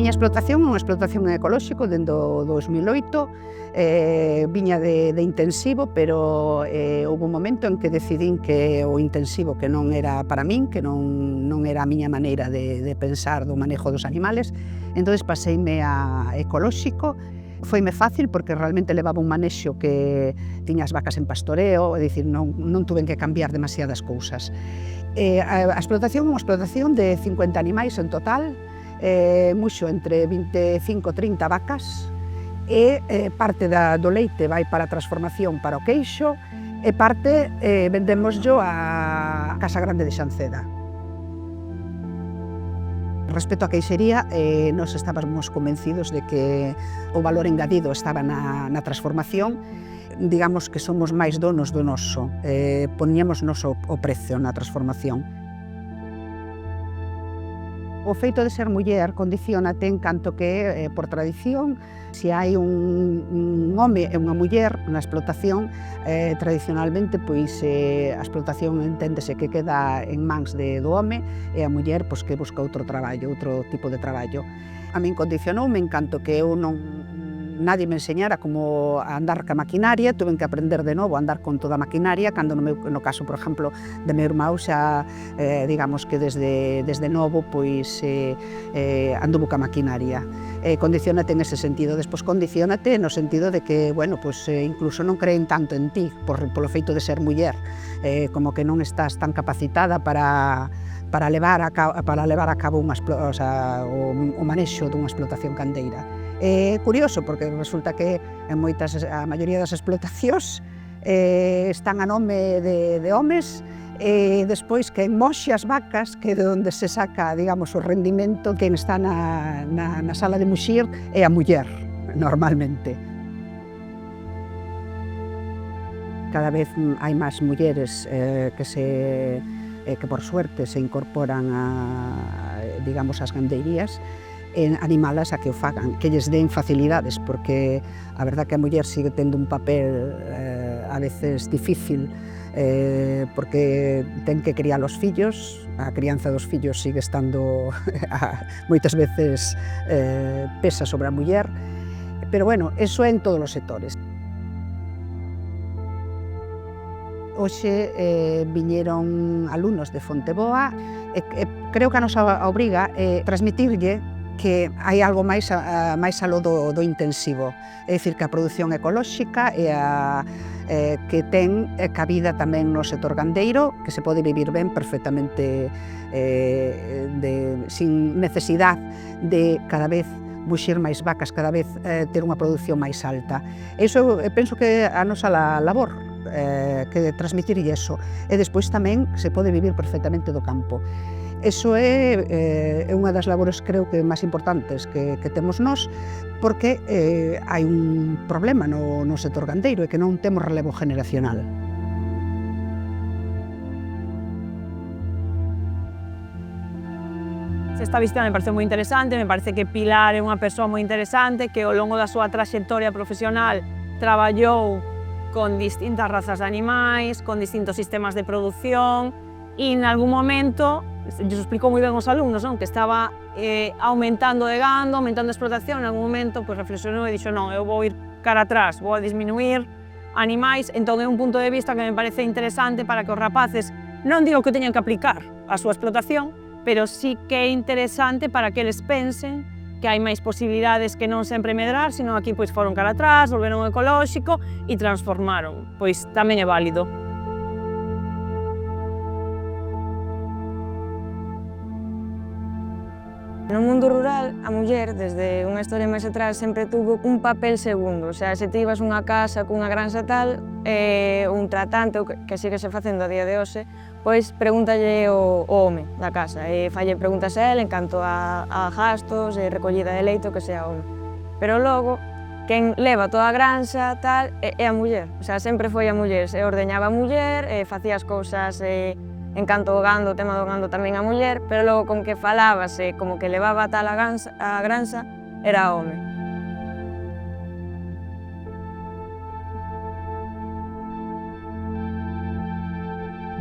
miña explotación é unha explotación ecolóxico dende o 2008, viña de intensivo, pero houve un momento en que decidín que o intensivo que non era para min, que non era a miña maneira de pensar do manejo dos animales, entón paseime a ecolóxico. Foime fácil porque realmente levaba un manexo que tiña as vacas en pastoreo, é dicir, non tuven que cambiar demasiadas cousas. A explotación é unha explotación de 50 animais en total, muxo entre 25 e 30 vacas, e parte do leite vai para a transformación para o queixo e parte vendémoslo á Casa Grande de Xanceda. Respecto á queixería, nos estábamos convencidos de que o valor engadido estaba na transformación. Digamos que somos máis donos do noso, poñemos noso o precio na transformación. O feito de ser muller condiciónate en canto que, por tradición, se hai un home e unha muller na explotación, tradicionalmente, pois, a explotación enténdese que queda en mans do home e a muller pois, que busca outro traballo, outro tipo de traballo. A min condicionoume en canto que eu nadie me enseñara como a andar ca maquinaria, tuve que aprender de novo a andar con toda a maquinaria, cando no caso, por exemplo, de meu irmão xa, digamos que desde novo, pois, anduvo ca maquinaria. Condiciónate en ese sentido, despois condiciónate no sentido de que, bueno, pois, incluso non creen tanto en ti, polo feito de ser muller, como que non estás tan capacitada para levar a cabo o manexo dunha explotación gandeira. É curioso porque resulta que a maioría das explotacións están a nome de homes e despois quen moxe as vacas, que é de onde se saca, digamos, o rendimento, quen está na sala de muxir é a muller, normalmente. Cada vez hai máis mulleres que por suerte se incorporan digamos, ás gandeirías, animalas a que o fagan, que lles den facilidades, porque a verdad que a muller sigue tendo un papel a veces difícil, porque ten que criar os fillos, a crianza dos fillos sigue estando moitas veces pesa sobre a muller, pero bueno, eso é en todos os sectores. Hoxe viñeron alumnos de Fonteboa e creo que a nosa obriga é transmitirlle que hai algo máis aló do intensivo, é dicir, que a produción ecolóxica que ten cabida tamén no sector gandeiro, que se pode vivir ben perfectamente sin necesidade de cada vez buxir máis vacas, cada vez ter unha produción máis alta. Iso penso que é a nosa labor, que transmitirlle eso, e despois tamén se pode vivir perfectamente do campo. Eso é unha das labores, creo que, máis importantes que temos nós, porque hai un problema no sector gandeiro, e que non temos relevo generacional. Esta visita me parece moi interesante, me parece que Pilar é unha persoa moi interesante, que ao longo da súa traxectoria profesional traballou con distintas razas de animais, con distintos sistemas de produción, e en algún momento, yo explicou moi ben aos alumnos, non? Que estaba aumentando de gando, aumentando a explotación, en algún momento pues, reflexionou e dixo non, eu vou ir cara atrás, vou a disminuir animais, entón é un punto de vista que me parece interesante para que os rapaces, non digo que teñan que aplicar a súa explotación, pero sí que é interesante para que eles pensen que hai máis posibilidades que non sempre medrar, sino aquí pois foron cara atrás, volveron ao ecolóxico e transformaron, pois tamén é válido. No mundo rural, a muller, desde unha historia máis atrás, sempre tuvo un papel segundo. O sea, se ti ibas unha casa cunha granxa tal, un tratante, que síguese facendo a día de hoxe, pois pregúntalle o home da casa, e falle preguntas a él en canto a gastos, recollida de leite, que sea home. Pero logo, quen leva toda a granxa, tal, é a muller. O sea, sempre foi a muller, se ordeñaba a muller, facía as cousas en canto ao gando, o tema do gando tamén a muller, pero logo con que falábase, como que levaba tal a granxa, era home.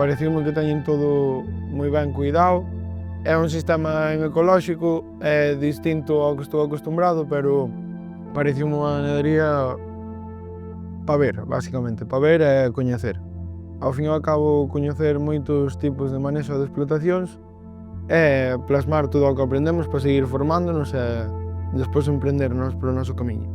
Pareceume que teñen todo moi ben cuidado, É un sistema ecolóxico, é distinto ao que estou acostumbrado, pero parece unha ganadería para ver, basicamente, para ver e coñecer. Ao fin e ao cabo, coñecer moitos tipos de manexo de explotacións e plasmar todo o que aprendemos para seguir formándonos e despois emprendernos polo noso camiño.